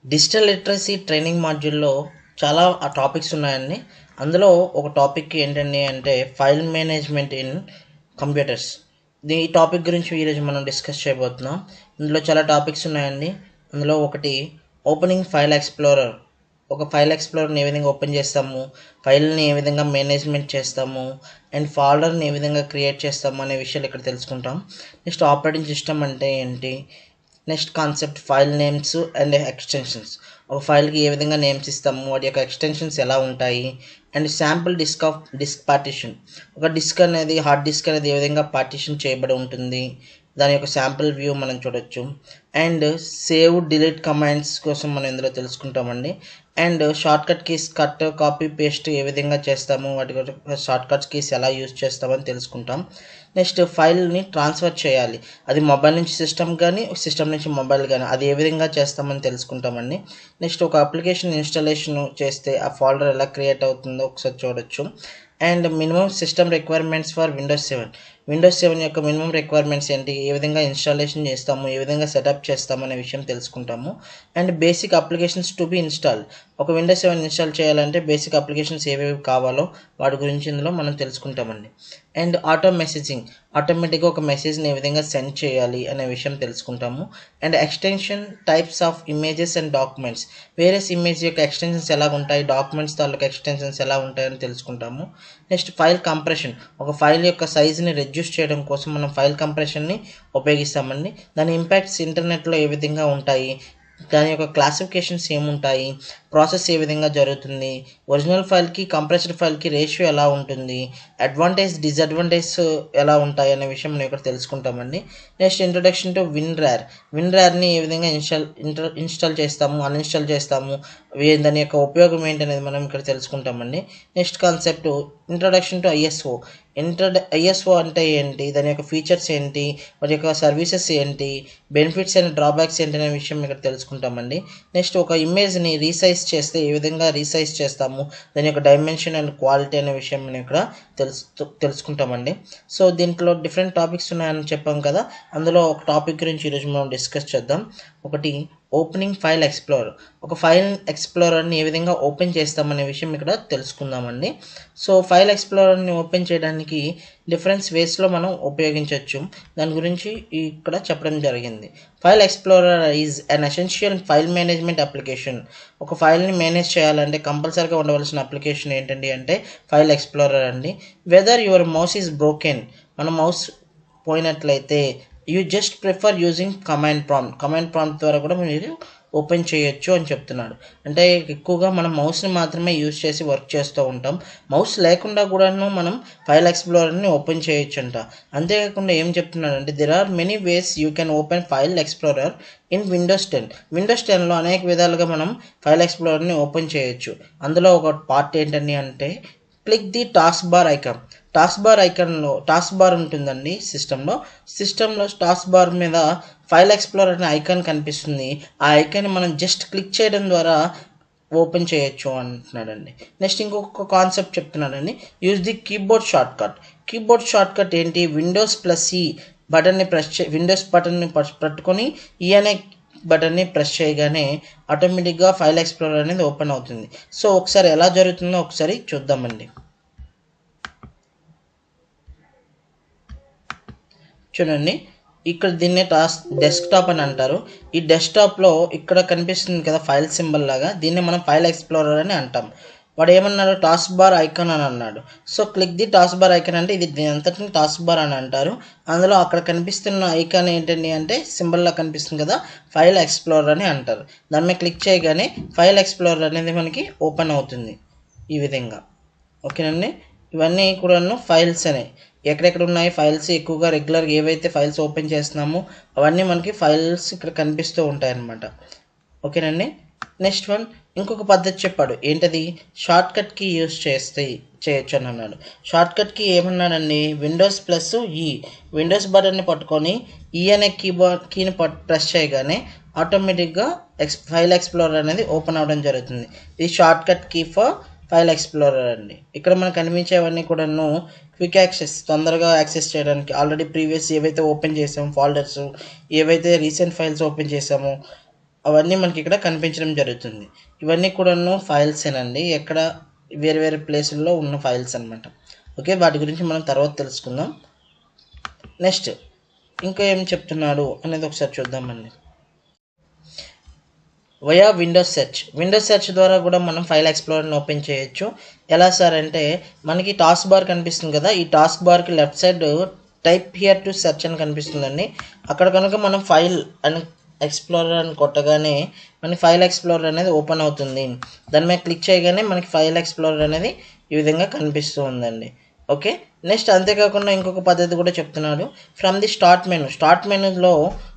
Digital literacy training మాడ్యూల్లో చాలా topics ఉన్నాయండి. అందులో ఒక టాపిక్ ఏంటండి అంటే ఫైల్ మేనేజ్మెంట్ ఇన్ కంప్యూటర్స్. ఈ టాపిక్ గురించి ఈరోజు మనం డిస్కస్ చేయబోతున్నాం. ఇందులో చాలా టాపిక్స్ ఉన్నాయండి. అందులో ఒకటి ఓపెనింగ్ ఫైల్ ఎక్స్ప్లోరర్. ఒక ఫైల్ ఎక్స్ప్లోరర్ని ఏ విధంగా ఓపెన్ చేస్తాము, ఫైల్ని ఏ విధంగా మేనేజ్మెంట్ చేస్తాము, అండ్ ఫోల్డర్ని ఏ విధంగా క్రియేట్ చేస్తాము అనే విషయాలు ఇక్కడ తెలుసుకుంటాం. నెక్స్ట్ ఆపరేటింగ్ సిస్టమ్ అంటే ఏంటి, next concept file names and extensions. ఒక ఫైల్కి ఏ విధంగా నేమ్స్ ఇస్తాము, వాటి యొక్క ఎక్స్టెన్షన్స్ ఎలా ఉంటాయి, అండ్ శాంపుల్ డిస్క్ పార్టిషన్. ఒక డిస్క్ అనేది హార్డ్ డిస్క్ అనేది ఏ విధంగా పార్టిషన్ చేయబడి ఉంటుంది, దాని యొక్క శాంపుల్ వ్యూ మనం చూడొచ్చు. అండ్ సేవ్ డిలీట్ కమాండ్స్ కోసం మనం ఇందులో తెలుసుకుంటామండి. And shortcut keys cut copy paste ఏ విధంగా చేస్తాము, వాటి షార్ట్ కట్ కీస్ ఎలా యూజ్ చేస్తామని తెలుసుకుంటాం. నెక్స్ట్ ఫైల్ని ట్రాన్స్ఫర్ చేయాలి, అది మొబైల్ నుంచి సిస్టమ్ కానీ సిస్టమ్ నుంచి మొబైల్ కానీ అది ఏ విధంగా చేస్తామని తెలుసుకుంటామండి. నెక్స్ట్ ఒక అప్లికేషన్ ఇన్స్టాలేషన్ చేస్తే ఆ ఫోల్డర్ ఎలా క్రియేట్ అవుతుందో ఒకసారి చూడొచ్చు. And minimum system requirements for Windows 7 యొక్క మినిమం రిక్వైర్మెంట్స్ ఏంటి, ఏ విధంగా ఇన్స్టాలేషన్ చేస్తాము, ఏ విధంగా సెటప్ చేస్తాము అనే విషయం తెలుసుకుంటాము. And basic applications to be install. ఒక విండోస్ 7 ఇన్స్టాల్ చేయాలంటే బేసిక్ అప్లికేషన్స్ ఏవేవి కావాలో వాటి గురించి ఇందులో మనం తెలుసుకుంటామండి. అండ్ ఆటో మెసేజింగ్, ఆటోమేటిక్గా ఒక మెసేజ్ని ఏ విధంగా సెండ్ చేయాలి అనే విషయం తెలుసుకుంటాము. And extension types of images and documents, various image యొక్క ఎక్స్టెన్షన్స్ ఎలా ఉంటాయి, డాక్యుమెంట్స్ తాలూకు ఎక్స్టెన్షన్స్ ఎలా ఉంటాయని తెలుసుకుంటాము. నెక్స్ట్ ఫైల్ కంప్రెషన్, ఒక ఫైల్ యొక్క సైజుని రెడ్యూస్ చేయడం కోసం మనం ఫైల్ కంప్రెషన్ని ఉపయోగిస్తామండి. దాని ఇంపాక్ట్స్ ఇంటర్నెట్లో ఏ విధంగా ఉంటాయి, దాని యొక్క క్లాసిఫికేషన్స్ ఏముంటాయి, ప్రాసెస్ ఏ విధంగా జరుగుతుంది, ఒరిజినల్ ఫైల్కి కంప్రెస్డ్ ఫైల్కి రేషియో ఎలా ఉంటుంది, అడ్వాంటేజ్ డిసడ్వాంటేజ్ ఎలా ఉంటాయి అనే విషయం మనం ఇక్కడ తెలుసుకుంటామండి. నెక్స్ట్ ఇంట్రొడక్షన్ టు విన్రార్ని ఏ విధంగా ఇన్స్టాల్ చేస్తాము, అన్ఇన్స్టాల్ చేస్తాము, దాని యొక్క ఉపయోగం ఏంటి అనేది మనం ఇక్కడ తెలుసుకుంటామండి. Next concept introduction to ISO అంటే ఏంటి, దాని యొక్క ఫీచర్స్ ఏంటి, వాటి యొక్క సర్వీసెస్ ఏంటి, బెనిఫిట్స్ అండ్ డ్రాబ్యాక్స్ ఏంటి అనే విషయం ఇక్కడ తెలుసుకుంటామండి. నెక్స్ట్ ఒక ఇమేజ్ని రీసైజ్ చేస్తే ఏ విధంగా రీసైజ్ చేస్తాము, దాని యొక్క డైమెన్షన్ అండ్ క్వాలిటీ అనే విషయం మనం ఇక్కడ తెలుసుకుంటామండి. సో దీంట్లో డిఫరెంట్ టాపిక్స్ ఉన్నాయని చెప్పాం కదా, అందులో ఒక టాపిక్ గురించి ఈరోజు మనం డిస్కస్ చేద్దాం. ఒకటి ఓపెనింగ్ ఫైల్ ఎక్స్ప్లోరర్. ఒక ఫైల్ ఎక్స్ప్లోరర్ని ఏ విధంగా ఓపెన్ చేస్తామనే విషయం ఇక్కడ తెలుసుకుందామండి. సో ఫైల్ ఎక్స్ప్లోరర్ని ఓపెన్ చేయడానికి డిఫరెంట్ వేస్లో మనం ఉపయోగించవచ్చు, దాని గురించి ఇక్కడ చెప్పడం జరిగింది. File explorer is an essential file management application. ఒక ఫైల్ని మేనేజ్ చేయాలంటే కంపల్సరీగా ఉండవలసిన అప్లికేషన్ ఏంటండి అంటే ఫైల్ ఎక్స్ప్లోరర్ అండి. Weather your mouse is broken, మన మౌస్ పోయినట్లయితే you just prefer using command prompt ద్వారా కూడా మీరు ఓపెన్ చేయొచ్చు అని చెప్తున్నాడు. అంటే ఎక్కువగా మనం మౌస్ని మాత్రమే యూజ్ చేసి వర్క్ చేస్తూ ఉంటాం, మౌస్ లేకుండా కూడాను మనం ఫైల్ ఎక్స్ప్లోరర్ని ఓపెన్ చేయొచ్చు అంట. అంతేకాకుండా ఏం చెప్తున్నాడు అంటే there are many ways you can open file explorer in Windows 10లో అనేక విధాలుగా మనం ఫైల్ ఎక్స్ప్లోరర్ని ఓపెన్ చేయొచ్చు. అందులో ఒక పార్ట్ ఏంటని అంటే క్లిక్ ది టాస్క్ బార్ ఉంటుందండి. సిస్టంలో టాస్క్ బార్ మీద ఫైల్ ఎక్స్ప్లోరర్ అనే ఐకాన్ కనిపిస్తుంది. ఆ ఐకాన్ మనం జస్ట్ క్లిక్ చేయడం ద్వారా ఓపెన్ చేయొచ్చు అంటున్నాడండి. నెక్స్ట్ ఇంకొక కాన్సెప్ట్ చెప్తున్నాడండి, use the keyboard shortcut ఏంటి, విండోస్+E బటన్ని విండోస్ బటన్ని పట్టుకొని ఈ అనే బటన్ని ప్రెస్ చేయగానే ఆటోమేటిక్గా ఫైల్ ఎక్స్ప్లోరర్ అనేది ఓపెన్ అవుతుంది. సో ఒకసారి ఎలా జరుగుతుందో ఒకసారి చూద్దామండి. చూడండి, ఇక్కడ దీన్నే డెస్క్టాప్ అని అంటారు. ఈ డెస్క్టాప్లో ఇక్కడ కనిపిస్తుంది కదా ఫైల్ సింబల్ లాగా, దీన్ని మనం ఫైల్ ఎక్స్ప్లోరర్ అని అంటాం. వాడు ఏమన్నాడు, టాస్క్ బార్ ఐకాన్ అని అన్నాడు. So click the task bar icon అంటే ఇది దీని అంతటిని టాస్క్ బార్ అని అంటారు. అందులో అక్కడ కనిపిస్తున్న ఐకాన్ ఏంటండి అంటే సింబల్లా కనిపిస్తుంది కదా, ఫైల్ ఎక్స్ప్లోరర్ అని అంటారు. దాని మీద క్లిక్ చేయగానే ఫైల్ ఎక్స్ప్లోరర్ అనేది మనకి ఓపెన్ అవుతుంది ఈ విధంగా. ఓకేనండి, ఇవన్నీ కూడాను ఫైల్స్ అనే ఎక్కడెక్కడ ఉన్నాయి ఫైల్స్, ఎక్కువగా రెగ్యులర్గా ఏవైతే ఫైల్స్ ఓపెన్ చేస్తున్నామో అవన్నీ మనకి ఫైల్స్ ఇక్కడ కనిపిస్తూ ఉంటాయి అన్నమాట. ఓకేనండి, నెక్స్ట్ వన్ ఇంకొక పద్ధతి చెప్పాడు, ఏంటది, షార్ట్ కట్ కీ యూజ్ చేయొచ్చు అని అన్నాడు. షార్ట్ కట్ కీ ఏమన్నాడండి, విండోస్ బటన్ని పట్టుకొని ఈ అనే కీని ప్రెస్ చేయగానే ఆటోమేటిక్గా ఫైల్ ఎక్స్ప్లోరర్ అనేది ఓపెన్ అవ్వడం జరుగుతుంది. ఇది shortcut key for file explorer అండి. ఇక్కడ మనకు కనిపించేవన్నీ కూడాను క్విక్ యాక్సెస్, తొందరగా యాక్సెస్ చేయడానికి. ఆల్రెడీ ప్రీవియస్ ఏవైతే ఓపెన్ చేసామో ఫోల్డర్స్, ఏవైతే రీసెంట్ ఫైల్స్ ఓపెన్ చేసామో అవన్నీ మనకి ఇక్కడ కనిపించడం జరుగుతుంది. ఇవన్నీ కూడాను ఫైల్సేనండి, ఎక్కడ వేరే వేరే ప్లేసుల్లో ఉన్న ఫైల్స్ అనమాట. ఓకే, వాటి గురించి మనం తర్వాత తెలుసుకుందాం. నెక్స్ట్ ఇంకా ఏం చెప్తున్నాడు అనేది ఒకసారి చూద్దామండి. వయా విండోస్ సెర్చ్ ద్వారా కూడా మనం ఫైల్ ఎక్స్ప్లోరర్ని ఓపెన్ చేయొచ్చు. ఎలా సార్ అంటే, మనకి టాస్క్ బార్ కనిపిస్తుంది కదా, ఈ టాస్క్ బార్కి left side type here to search అని కనిపిస్తుందండి. అక్కడ కనుక మనం ఫైల్ అని ఎక్స్ప్లోరర్ అని కొట్టగానే మనకి ఫైల్ ఎక్స్ప్లోరర్ అనేది ఓపెన్ అవుతుంది. దాని మీద క్లిక్ చేయగానే మనకి ఫైల్ ఎక్స్ప్లోరర్ అనేది ఈ విధంగా కనిపిస్తూ ఉందండి. ఓకే, నెక్స్ట్ అంతేకాకుండా ఇంకొక పద్ధతి కూడా చెప్తున్నాడు. ఫ్రమ్ ది స్టార్ట్ మెనూలో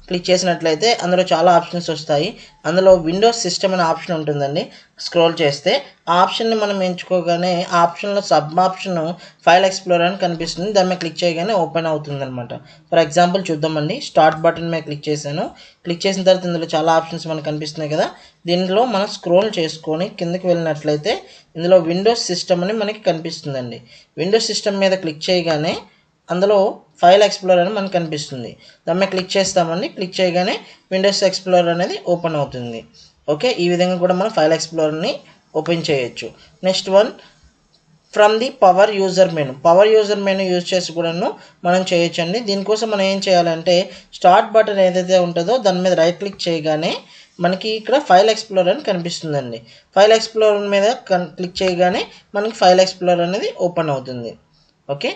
క్లిక్ చేసినట్లయితే అందులో చాలా ఆప్షన్స్ వస్తాయి. అందులో విండోస్ సిస్టమ్ అనే ఆప్షన్ ఉంటుందండి. స్క్రోల్ చేస్తే ఆ ఆప్షన్ని మనం ఎంచుకోగానే ఆ ఆప్షన్లో సబ్ ఆప్షన్ ఫైల్ ఎక్స్ప్లోరర్ అని కనిపిస్తుంది. దాని మీద క్లిక్ చేయగానే ఓపెన్ అవుతుంది అనమాట. ఫర్ ఎగ్జాంపుల్ చూద్దామండి. స్టార్ట్ బటన్ మీద క్లిక్ చేశాను. క్లిక్ చేసిన తర్వాత ఇందులో చాలా ఆప్షన్స్ మనకు కనిపిస్తున్నాయి కదా, దీనిలో మనం స్క్రోల్ చేసుకొని కిందకి వెళ్ళినట్లయితే ఇందులో విండోస్ సిస్టమ్ అని మనకి కనిపిస్తుందండి. విండోస్ సిస్టమ్ మీద క్లిక్ చేయగానే అందులో ఫైల్ ఎక్స్ప్లోరర్ అని మనకు కనిపిస్తుంది. దాని మీద క్లిక్ చేస్తామండి. క్లిక్ చేయగానే విండోస్ ఎక్స్ప్లోరర్ అనేది ఓపెన్ అవుతుంది. ఓకే, ఈ విధంగా కూడా మనం ఫైల్ ఎక్స్ప్లోరర్ని ఓపెన్ చేయొచ్చు. Next one, from the power user menu use చేసి కూడాను మనం చేయొచ్చండి. దీనికోసం మనం ఏం చేయాలంటే, స్టార్ట్ బటన్ ఏదైతే ఉంటుందో దాని మీద రైట్ క్లిక్ చేయగానే మనకి ఇక్కడ ఫైల్ ఎక్స్ప్లోరర్ అని కనిపిస్తుందండి. ఫైల్ ఎక్స్ప్లోరర్ మీద క్లిక్ చేయగానే మనకి ఫైల్ ఎక్స్ప్లోరర్ అనేది ఓపెన్ అవుతుంది. ఓకే,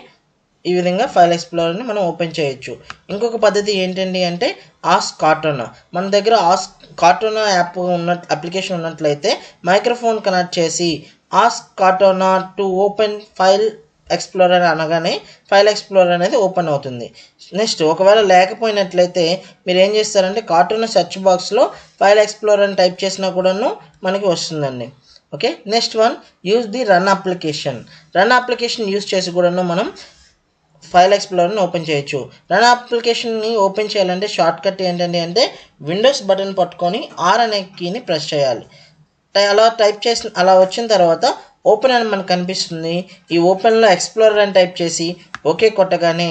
ఈ విధంగా ఫైల్ ఎక్స్ప్లోరర్ని మనం ఓపెన్ చేయొచ్చు. ఇంకొక పద్ధతి ఏంటండి అంటే, ఆస్క్ కార్టానా. మన దగ్గర ఆస్క్ కార్టానా అప్లికేషన్ ఉన్నట్లయితే మైక్రోఫోన్ కనెక్ట్ చేసి ask Cortana to open file explorer అనగానే ఫైల్ ఎక్స్ప్లోరర్ అనేది ఓపెన్ అవుతుంది. నెక్స్ట్ ఒకవేళ లేకపోయినట్లయితే మీరు ఏం చేస్తారంటే, కార్టానా సెర్చ్ బాక్స్లో ఫైల్ ఎక్స్ప్లోరర్ అని టైప్ చేసినా కూడాను మనకి వస్తుందండి. Okay, next one, use the run application use చేసి కూడాను మనం ఫైల్ ఎక్స్ప్లోరర్ని ఓపెన్ చేయొచ్చు. రన్ అప్లికేషన్ని ఓపెన్ చేయాలంటే షార్ట్ కట్ ఏంటండి అంటే, విండోస్ బటన్ పట్టుకొని ఆర్ అనే కీని ప్రెస్ చేయాలి. అలా టైప్ చేసిన అలా వచ్చిన తర్వాత ఓపెన్ అని మనకు కనిపిస్తుంది. ఈ ఓపెన్లో ఎక్స్ప్లోరర్ అని టైప్ చేసి ఓకే కొట్టగానే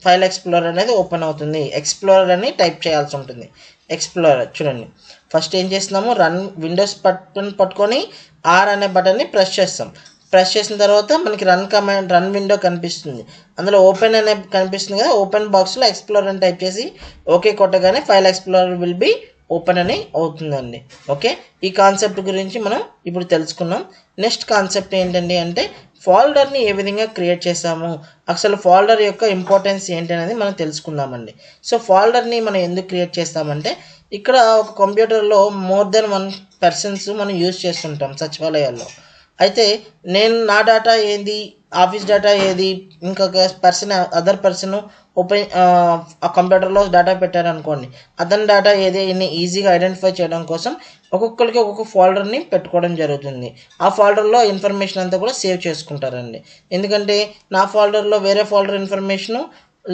ఫైల్ ఎక్స్ప్లోరర్ అనేది ఓపెన్ అవుతుంది. ఎక్స్ప్లోరర్ అని టైప్ చేయాల్సి ఉంటుంది. ఎక్స్ప్లోరర్ చూడండి, ఫస్ట్ ఏం చేస్తున్నాము, విండోస్ బటన్ పట్టుకొని ఆర్ అనే బటన్ని ప్రెస్ చేస్తాం. ప్రెస్ చేసిన తర్వాత మనకి రన్ విండో కనిపిస్తుంది. అందులో ఓపెన్ అనే కనిపిస్తుంది కదా, ఓపెన్ బాక్స్లో ఎక్స్ప్లోరర్ అని టైప్ చేసి ఓకే కొట్టగానే file explorer will be open అని అవుతుందండి. ఓకే, ఈ కాన్సెప్ట్ గురించి మనం ఇప్పుడు తెలుసుకున్నాం. నెక్స్ట్ కాన్సెప్ట్ ఏంటండి అంటే, ఫోల్డర్ని ఏ విధంగా క్రియేట్ చేసాము, అసలు ఫోల్డర్ యొక్క ఇంపార్టెన్స్ ఏంటి అనేది మనం తెలుసుకుందామండి. సో ఫోల్డర్ని మనం ఎందుకు క్రియేట్ చేస్తామంటే, ఇక్కడ ఒక కంప్యూటర్లో మోర్ దెన్ 1 పర్సన్స్ మనం యూజ్ చేస్తుంటాం సచివాలయాల్లో. అయితే నేను నా డేటా ఏది, ఆఫీస్ డేటా ఏది, ఇంకొక అదర్ పర్సన్ ఓపెన్ ఆ కంప్యూటర్లో డేటా పెట్టారనుకోండి, అతని డేటా ఏది ఈజీగా ఐడెంటిఫై చేయడం కోసం ఒక్కొక్కరికి ఒక్కొక్క ఫోల్డర్ని పెట్టుకోవడం జరుగుతుంది. ఆ ఫోల్డర్లో ఇన్ఫర్మేషన్ అంతా కూడా సేవ్ చేసుకుంటారండి. ఎందుకంటే నా ఫోల్డర్లో వేరే ఫోల్డర్ ఇన్ఫర్మేషను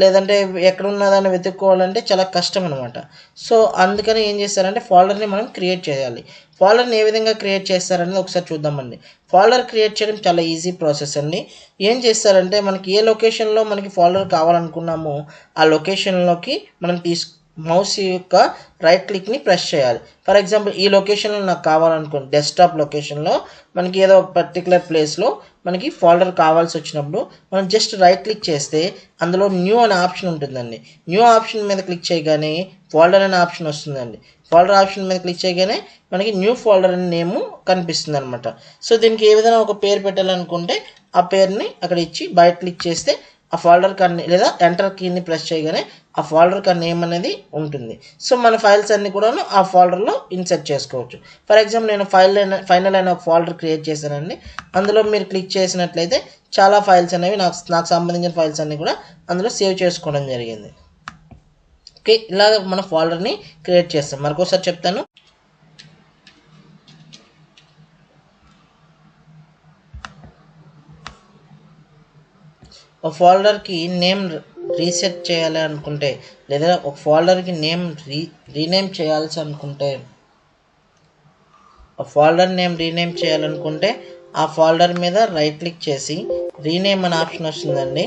లేదంటే ఎక్కడ ఉన్నదాన్ని వెతుక్కోవాలంటే చాలా కష్టం అనమాట. సో అందుకని ఏం చేస్తారంటే, ఫోల్డర్ని మనం క్రియేట్ చేయాలి. ఫోల్డర్ని ఏ విధంగా క్రియేట్ చేస్తారనేది ఒకసారి చూద్దామండి. ఫోల్డర్ క్రియేట్ చేయడం చాలా ఈజీ ప్రాసెస్ అండి. ఏం చేస్తారంటే, మనకి ఏ లొకేషన్లో మనకి ఫోల్డర్ కావాలనుకున్నామో ఆ లొకేషన్లోకి మనం మౌస్ యొక్క రైట్ క్లిక్ని ప్రెస్ చేయాలి. ఫర్ ఎగ్జాంపుల్ ఈ లొకేషన్లో నాకు కావాలనుకోండి, డెస్క్టాప్ లొకేషన్లో మనకి ఏదో పర్టికులర్ ప్లేస్లో మనకి ఫోల్డర్ కావాల్సి వచ్చినప్పుడు మనం జస్ట్ రైట్ క్లిక్ చేస్తే అందులో న్యూ అనే ఆప్షన్ ఉంటుందండి. న్యూ ఆప్షన్ మీద క్లిక్ చేయగానే ఫోల్డర్ అనే ఆప్షన్ వస్తుందండి. ఫోల్డర్ ఆప్షన్ మీద క్లిక్ చేయగానే మనకి న్యూ ఫోల్డర్ అనే నేమ్ కనిపిస్తుంది అనమాట. సో దీనికి ఏ విధంగా ఒక పేరు పెట్టాలనుకుంటే ఆ పేరుని అక్కడ ఇచ్చి బయట క్లిక్ చేస్తే ఆ ఫోల్డర్ కానీ లేదా ఎంటర్ కీని ప్రెస్ చేయగానే ఆ ఫోల్డర్ కానీ నేమ్ అనేది ఉంటుంది. సో మన ఫైల్స్ అన్ని కూడా ఆ ఫోల్డర్లో ఇన్సర్ట్ చేసుకోవచ్చు. ఫర్ ఎగ్జాంపుల్ నేను ఫైనల్ అయిన ఒక ఫోల్డర్ క్రియేట్ చేశానండి. అందులో మీరు క్లిక్ చేసినట్లయితే చాలా ఫైల్స్ అనేవి నాకు సంబంధించిన ఫైల్స్ అన్ని కూడా అందులో సేవ్ చేసుకోవడం జరిగింది. ఓకే, ఇలా మన ఫోల్డర్ని క్రియేట్ చేస్తాం. మరొకసారి చెప్తాను. ఒక ఫోల్డర్కి నేమ్ రీసెట్ చేయాలి అనుకుంటే, లేదా ఒక ఫోల్డర్కి నేమ్ రీనేమ్ చేయాల్సి అనుకుంటే, ఆ ఫోల్డర్ నేమ్ రీనేమ్ చేయాలనుకుంటే ఆ ఫోల్డర్ మీద రైట్ క్లిక్ చేసి రీనేమ్ అనే ఆప్షన్ వస్తుందండి.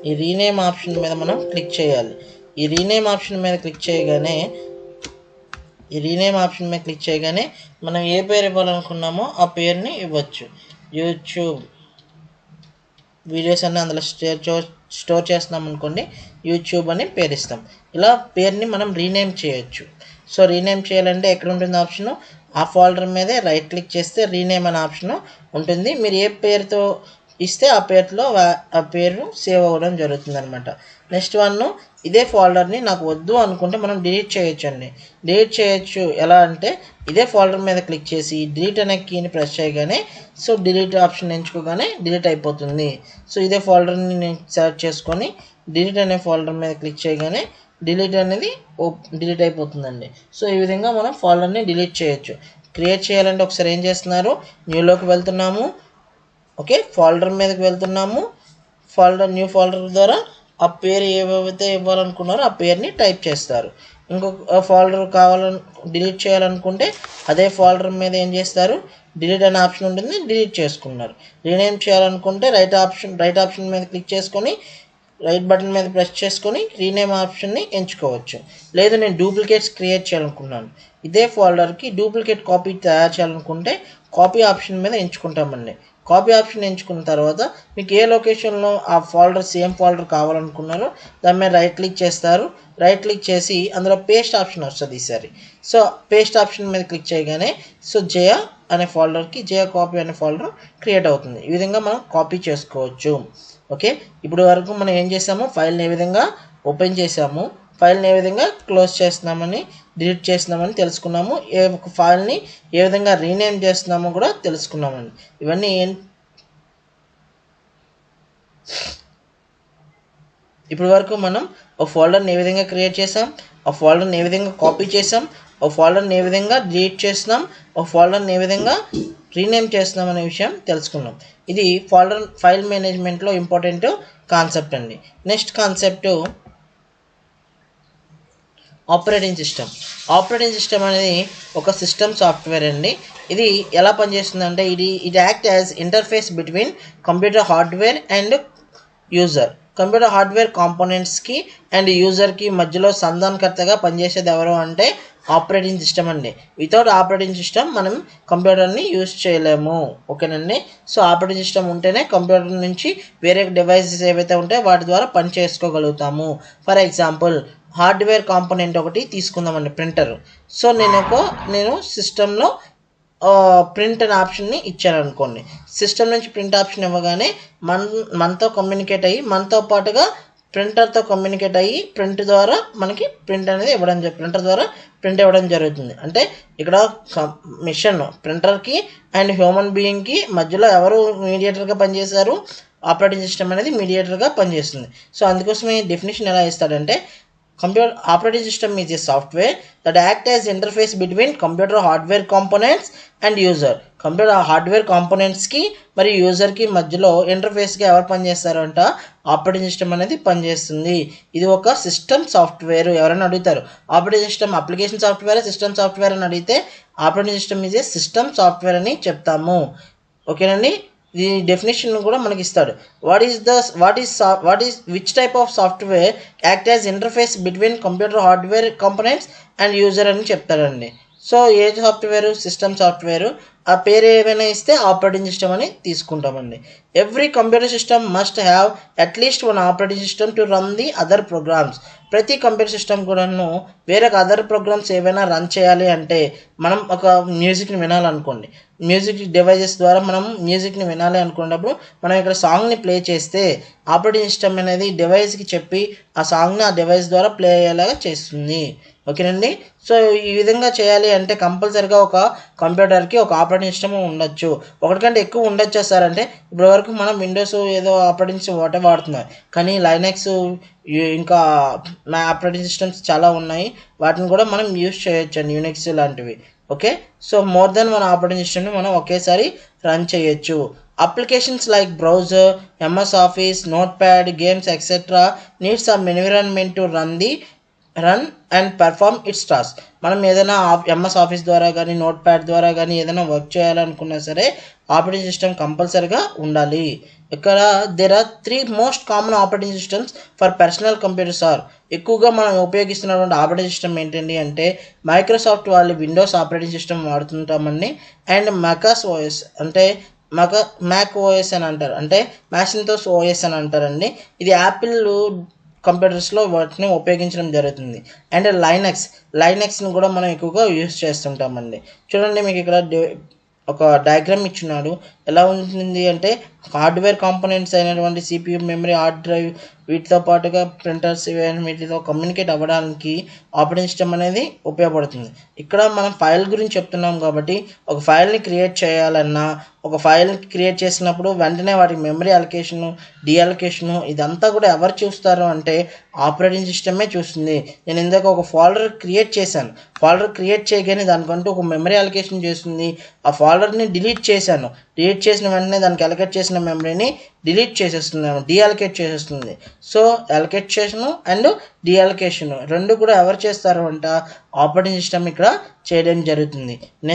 ఈ రీనేమ్ ఆప్షన్ మీద మనం క్లిక్ చేయాలి. ఈ రీనేమ్ ఆప్షన్ మీద క్లిక్ చేయగానే ఈ రీనేమ్ ఆప్షన్ మీద క్లిక్ చేయగానే మనం ఏ పేరు ఇవ్వాలనుకున్నామో ఆ పేరుని ఇవ్వచ్చు. యూట్యూబ్ వీడియోస్ అన్నీ అందులో స్టోర్ చేస్తున్నాం అనుకోండి, యూట్యూబ్ అని పేరు ఇస్తాం. ఇలా పేరుని మనం రీనేమ్ చేయొచ్చు. సో రీనేమ్ చేయాలంటే ఎక్కడ ఉంటుంది ఆప్షను, ఆ ఫోల్డర్ మీదే రైట్ క్లిక్ చేస్తే రీనేమ్ అనే ఆప్షన్ ఉంటుంది. మీరు ఏ పేరుతో ఇస్తే ఆ పేరులో ఆ పేరు సేవ్ అవ్వడం జరుగుతుంది అనమాట. నెక్స్ట్ వన్, ఇదే ఫోల్డర్ని నాకు వద్దు అనుకుంటే మనం డిలీట్ చేయొచ్చు అండి. డిలీట్ చేయొచ్చు ఎలా అంటే, ఇదే ఫోల్డర్ మీద క్లిక్ చేసి డిలీట్ అనే కీని ప్రెస్ చేయగానే సో డిలీట్ ఆప్షన్ ఎంచుకోగానే డిలీట్ అయిపోతుంది. సో ఇదే ఫోల్డర్ని నేను సెలెక్ట్ చేసుకొని డిలీట్ అనే ఫోల్డర్ మీద క్లిక్ చేయగానే డిలీట్ అనేది డిలీట్ అయిపోతుందండి. సో ఈ విధంగా మనం ఫోల్డర్ని డిలీట్ చేయొచ్చు. క్రియేట్ చేయాలంటే ఒకసారి ఏం చేస్తున్నారు, న్యూలోకి వెళ్తున్నాము, ఓకే, ఫోల్డర్ మీదకి వెళ్తున్నాము, న్యూ ఫోల్డర్ ద్వారా ఆ పేరు ఏవైతే ఇవ్వాలనుకున్నారో ఆ పేరుని టైప్ చేస్తారు. ఇంకొక ఫోల్డర్ డిలీట్ చేయాలనుకుంటే అదే ఫోల్డర్ మీద ఏం చేస్తారు, డిలీట్ అనే ఆప్షన్ ఉంటుంది, డిలీట్ చేసుకున్నారు. రీనేమ్ చేయాలనుకుంటే రైట్ ఆప్షన్ మీద క్లిక్ చేసుకొని రైట్ బటన్ మీద ప్రెస్ చేసుకొని రీనేమ్ ఆప్షన్ని ఎంచుకోవచ్చు. లేదు నేను డూప్లికేట్స్ క్రియేట్ చేయాలనుకున్నాను, ఇదే ఫోల్డర్కి డూప్లికేట్ కాపీ తయారు చేయాలనుకుంటే కాపీ ఆప్షన్ మీద ఎంచుకుంటామండి. కాపీ ఆప్షన్ ఎంచుకున్న తర్వాత మీకు ఏ లొకేషన్లో ఆ ఫోల్డర్ సేమ్ ఫోల్డర్ కావాలనుకున్నారో దాని మీద రైట్ క్లిక్ చేస్తారు. రైట్ క్లిక్ చేసి అందులో పేస్ట్ ఆప్షన్ వస్తుంది ఈసారి. సో పేస్ట్ ఆప్షన్ మీద క్లిక్ చేయగానే సో జయ అనే ఫోల్డర్కి జయ కాపీ అనే ఫోల్డర్ క్రియేట్ అవుతుంది. ఈ విధంగా మనం కాపీ చేసుకోవచ్చు. ఓకే, ఇప్పుడు వరకు మనం ఏం చేసాము, ఫైల్ని ఏ విధంగా ఓపెన్ చేసాము, ఫైల్ని ఏ విధంగా క్లోజ్ చేస్తున్నామని, డిలీట్ చేస్తున్నామని తెలుసుకున్నాము. ఒక ఫైల్ని ఏ విధంగా రీనేమ్ చేస్తున్నామో కూడా తెలుసుకున్నామండి. ఇవన్నీ ఇప్పటి వరకు మనం ఒక ఫోల్డర్ని ఏ విధంగా క్రియేట్ చేసాం, ఆ ఫోల్డర్ని ఏ విధంగా కాపీ చేసాం, ఒక ఫోల్డర్ని ఏ విధంగా డిలీట్ చేస్తున్నాం, ఒక ఫోల్డర్ని ఏ విధంగా రీనేమ్ చేస్తున్నాం అనే విషయం తెలుసుకున్నాం. ఇది ఫైల్ మేనేజ్మెంట్లో ఇంపార్టెంట్ కాన్సెప్ట్ అండి. నెక్స్ట్ కాన్సెప్ట్ ఆపరేటింగ్ సిస్టమ్ అనేది ఒక సిస్టమ్ సాఫ్ట్వేర్ అండి. ఇది ఎలా పనిచేస్తుందంటే ఇది act as interface between computer hardware and user. Computer hardware కాంపోనెంట్స్కి అండ్ యూజర్కి మధ్యలో సంధానకర్తగా పనిచేసేది ఎవరు అంటే ఆపరేటింగ్ సిస్టమ్ అండి. వితౌట్ ఆపరేటింగ్ సిస్టమ్ మనం కంప్యూటర్ని యూజ్ చేయలేము. ఓకేనండి. సో ఆపరేటింగ్ సిస్టమ్ ఉంటేనే కంప్యూటర్ నుంచి వేరే డివైసెస్ ఏవైతే ఉంటాయో వాటి ద్వారా పని చేసుకోగలుగుతాము. ఫర్ ఎగ్జాంపుల్ హార్డ్వేర్ కాంపోనెంట్ ఒకటి తీసుకుందామండి, ప్రింటర్. సో నేను సిస్టంలో ప్రింట్ అనే ఆప్షన్ని ఇచ్చాను అనుకోండి. సిస్టమ్ నుంచి ప్రింట్ ఆప్షన్ ఇవ్వగానే మనతో కమ్యూనికేట్ అయ్యి మనతో పాటుగా ప్రింటర్తో కమ్యూనికేట్ అయ్యి ప్రింట్ ద్వారా మనకి ప్రింటర్ ద్వారా ప్రింట్ ఇవ్వడం జరుగుతుంది. అంటే ఇక్కడ మిషన్ ప్రింటర్కి అండ్ హ్యూమన్ బీయింగ్కి మధ్యలో ఎవరు మీడియేటర్గా పనిచేశారు, ఆపరేటింగ్ సిస్టమ్ అనేది మీడియేటర్గా పనిచేస్తుంది. సో అందుకోసమే డెఫినేషన్ ఎలా ఇస్తాడంటే operating system is a software that acts as interface between computer hardware components and user. Computer hardware కాంపోనెంట్స్కి మరియు యూజర్కి మధ్యలో ఇంటర్ఫేస్గా ఎవరు పనిచేస్తారు అంట, ఆపరేటింగ్ సిస్టమ్ అనేది పనిచేస్తుంది. ఇది ఒక సిస్టమ్ సాఫ్ట్వేర్. ఎవరైనా అడుగుతారు operating system application software, system software అని అడిగితే operating system is a system software అని చెప్తాము. ఓకేనండి. ఈ డెఫినేషన్ కూడా మనకి ఇస్తాడు. Which type of software act as interface between computer hardware components and user అని చెప్తాడండి. So a software, system software, ఆ పేరు ఏమైనా ఇస్తే ఆపరేటింగ్ సిస్టమ్ అని తీసుకుంటామండి. Every computer system must have at least one operating system to run the other programs. ప్రతి computer system కూడాను వేరే అదర్ ప్రోగ్రామ్స్ ఏవైనా రన్ చేయాలి అంటే, మనం ఒక మ్యూజిక్ని వినాలనుకోండి, మ్యూజిక్ డివైజెస్ ద్వారా మనం మ్యూజిక్ని వినాలి అనుకున్నప్పుడు మనం ఇక్కడ సాంగ్ని ప్లే చేస్తే ఆపరేటింగ్ సిస్టమ్ అనేది డివైస్కి చెప్పి ఆ సాంగ్ని ఆ డివైస్ ద్వారా ప్లే అయ్యేలాగా చేస్తుంది. ఓకేనండి. సో ఈ విధంగా చేయాలి అంటే కంపల్సరీగా ఒక కంప్యూటర్కి ఒక ఆపరేటింగ్ సిస్టమ్ ఉండొచ్చు. ఒకటికంటే ఎక్కువ ఉండొచ్చా సార్ అంటే, ఇప్పటి వరకు మనం విండోస్ ఏదో ఆపరేటింగ్ సిస్టమ్ ఒకటే వాడుతున్నాం, కానీ లైనక్స్ ఇంకా ఆపరేటింగ్ సిస్టమ్స్ చాలా ఉన్నాయి, వాటిని కూడా మనం యూజ్ చేయొచ్చు అండి, యూనిక్స్ లాంటివి. ఓకే. సో మోర్ దెన్ మన ఆపరేటింగ్ సిస్టమ్ని మనం ఒకేసారి రన్ చేయొచ్చు. Applications like browser, MS Office, Notepad, games, etc. need some environment to run the run and perform it's task. మనం ఏదైనా ఎంఎస్ ఆఫీస్ ద్వారా కానీ నోట్ ప్యాడ్ ద్వారా కానీ ఏదైనా వర్క్ చేయాలనుకున్నా సరే ఆపరేటింగ్ సిస్టమ్ కంపల్సరీగా ఉండాలి. ఇక్కడ there are 3 most common operating systems for personal computers are. ఎక్కువగా మనం ఉపయోగిస్తున్నటువంటి ఆపరేటింగ్ సిస్టమ్ ఏంటండి అంటే మైక్రోసాఫ్ట్ వాళ్ళు విండోస్ ఆపరేటింగ్ సిస్టమ్ వాడుతుంటామండి. అండ్ మ్యాకాస్ ఓఎస్ అంటే మ్యాక్ ఓఎస్ అని అంటారు, అంటే మ్యాకింతోష్ ఓఎస్ అని అంటారండి. ఇది యాపిల్ కంప్యూటర్స్లో వాటిని ఉపయోగించడం జరుగుతుంది. అండ్ లైనక్స్ని కూడా మనం ఎక్కువగా యూస్ చేస్తుంటామండి. చూడండి మీకు ఇక్కడ ఒక డయాగ్రామ్ ఇచ్చున్నాడు. ఎలా ఉంటుంది అంటే హార్డ్వేర్ కాంపోనెంట్స్ అయినటువంటి సిపియు, మెమరీ, హార్డ్ డ్రైవ్ వీటితో పాటుగా ప్రింటర్స్ వీటితో కమ్యూనికేట్ అవ్వడానికి ఆపరేటింగ్ సిస్టమ్ అనేది ఉపయోగపడుతుంది. ఇక్కడ మనం ఫైల్ గురించి చెప్తున్నాం కాబట్టి ఒక ఫైల్ని క్రియేట్ చేయాలన్నా ఒక ఫైల్ని క్రియేట్ చేసినప్పుడు వెంటనే వాటికి మెమరీ అలొకేషను, డీఅలొకేషను ఇదంతా కూడా ఎవరు చూస్తారు అంటే ఆపరేటింగ్ సిస్టమే చూస్తుంది. నేను ఇందాక ఒక ఫోల్డర్ క్రియేట్ చేశాను, ఫోల్డర్ క్రియేట్ చేయగానే దానికంటూ ఒక మెమరీ అలొకేషన్ చేస్తుంది. ఆ ఫోల్డర్ని డిలీట్ చేశాను, డిలీట్ చేసిన వెంటనే దానికి అలొకేట్ చేసిన మెమరీని డిలీట్ చేసేస్తుంది, డీఅలొకేట్ చేసేస్తుంది. సో అలొకేషన్ అండ్ డీఅలొకేషన్ రెండు కూడా ఎవరు చేస్తారు అంటే ఆపరేటింగ్ సిస్టమ్ ఇక్కడ చేయడం జరుగుతుంది. నెక్స్ట్